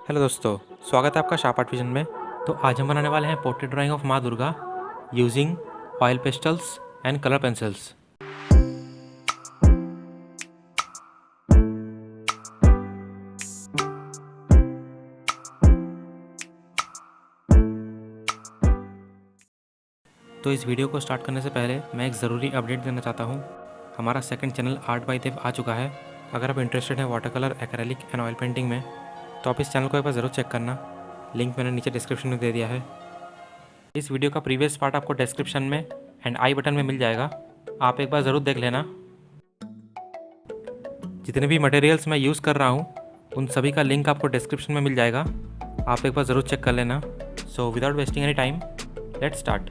Hello दोस्तों, स्वागत है आपका शार्प आर्ट विजन में। तो आज हम बनाने वाले हैं पोर्ट्रेट ड्राइंग ऑफ माँ Durga using oil pastels and colour pencils. तो इस वीडियो को स्टार्ट करने से पहले मैं एक ज़रूरी अपडेट देना चाहता हूँ। हमारा सेकंड चैनल आर्ट बाय देव आ चुका है। अगर आप इंटरेस्टेड हैं water colour, acrylic and oil painting में, तो आप इस चैनल को एक बार ज़रूर चेक करना। लिंक मैंने नीचे डिस्क्रिप्शन में दे दिया है। इस वीडियो का प्रीवियस पार्ट आपको डिस्क्रिप्शन में एंड आई बटन में मिल जाएगा, आप एक बार ज़रूर देख लेना। जितने भी मटेरियल्स मैं यूज़ कर रहा हूँ उन सभी का लिंक आपको डिस्क्रिप्शन में मिल जाएगा, आप एक बार ज़रूर चेक कर लेना। So without wasting any time, let's start.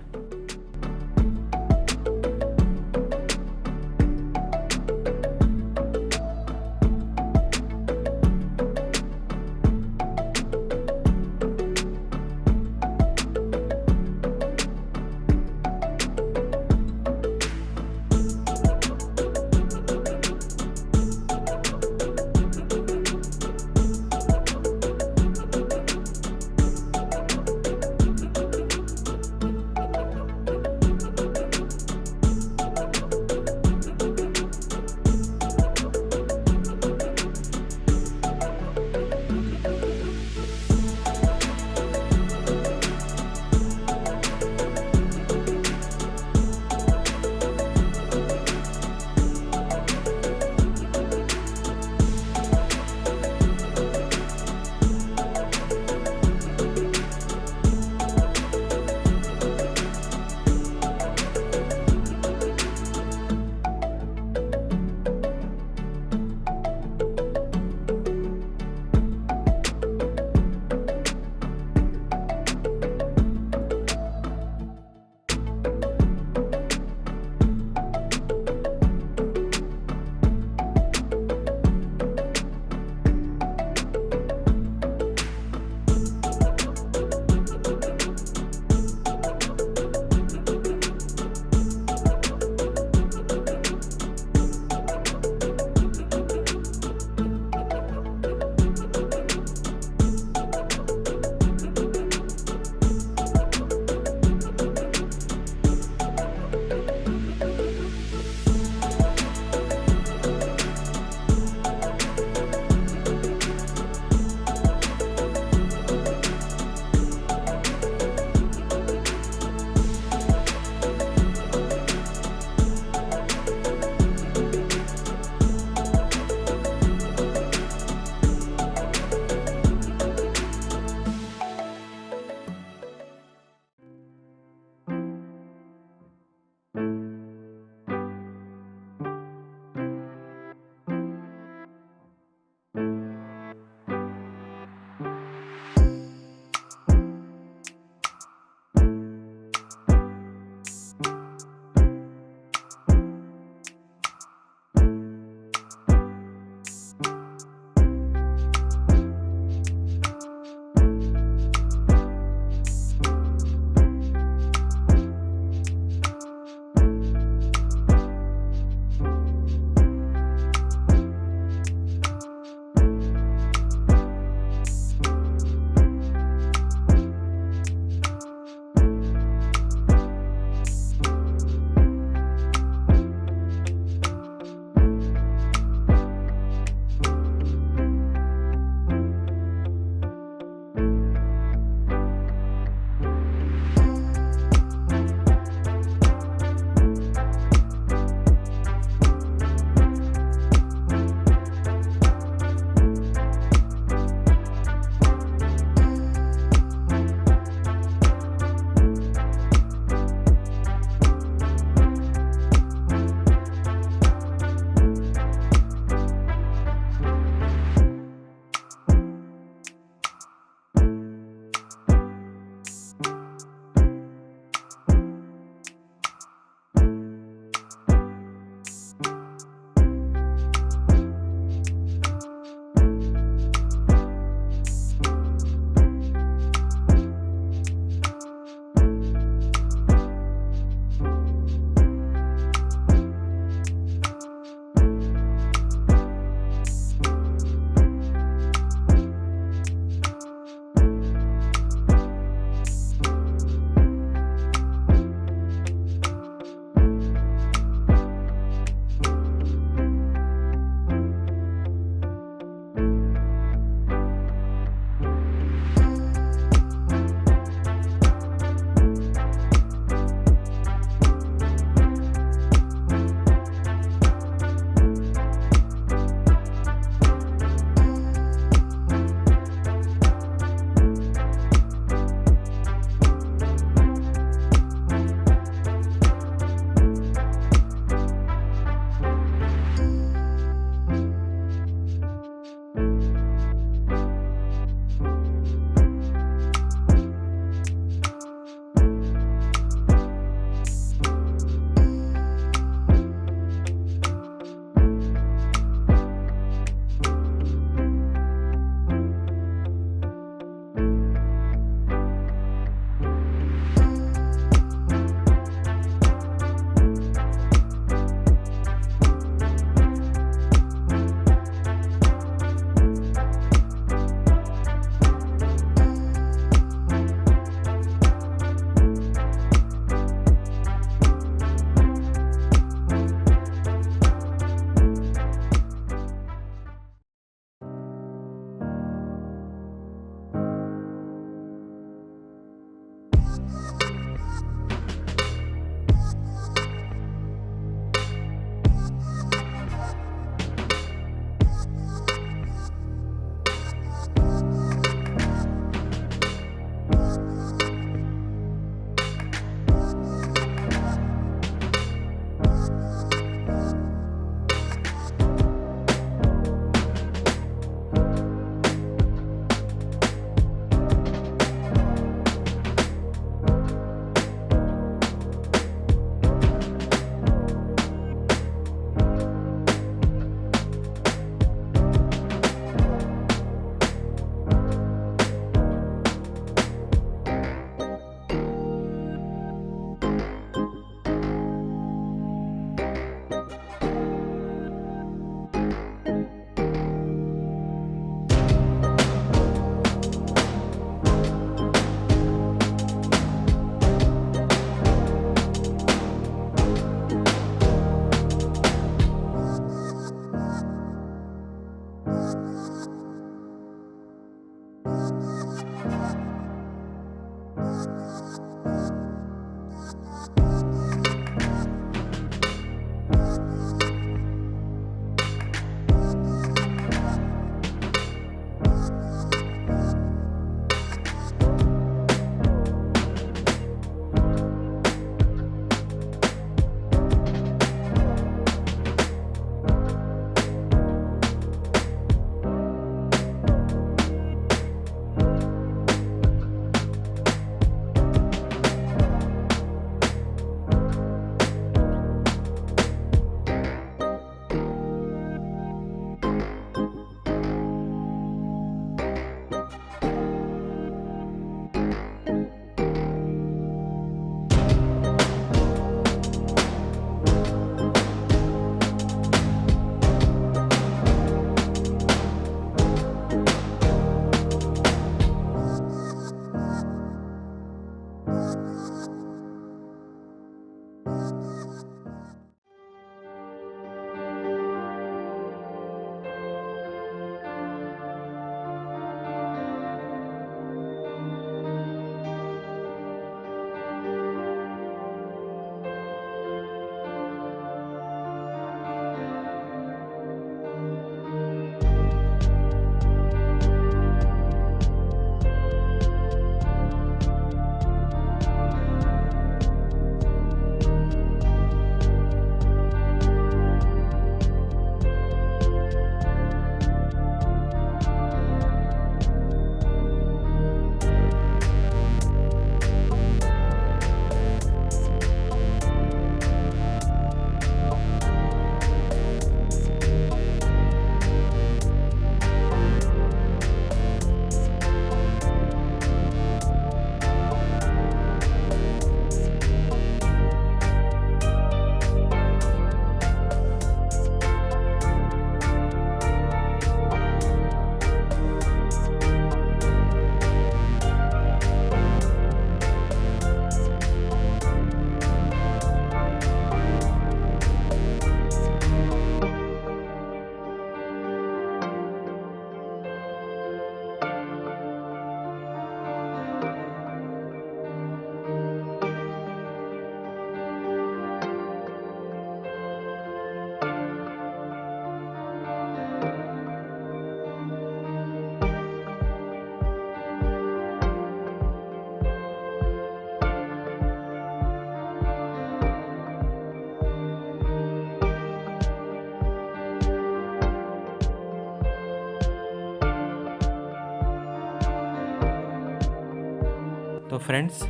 तो फ्रेंड्स,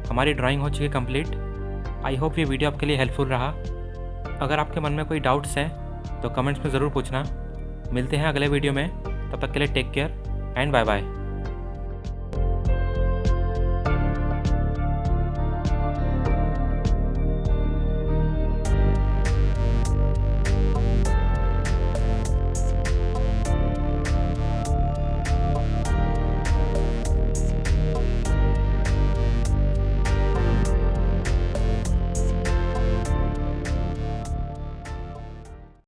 हमारी ड्राइंग हो चुकी है कंप्लीट। आई होप ये वीडियो आपके लिए हेल्पफुल रहा। अगर आपके मन में कोई डाउट्स हैं तो कमेंट्स में ज़रूर पूछना। मिलते हैं अगले वीडियो में, तब तक के लिए take care and bye bye.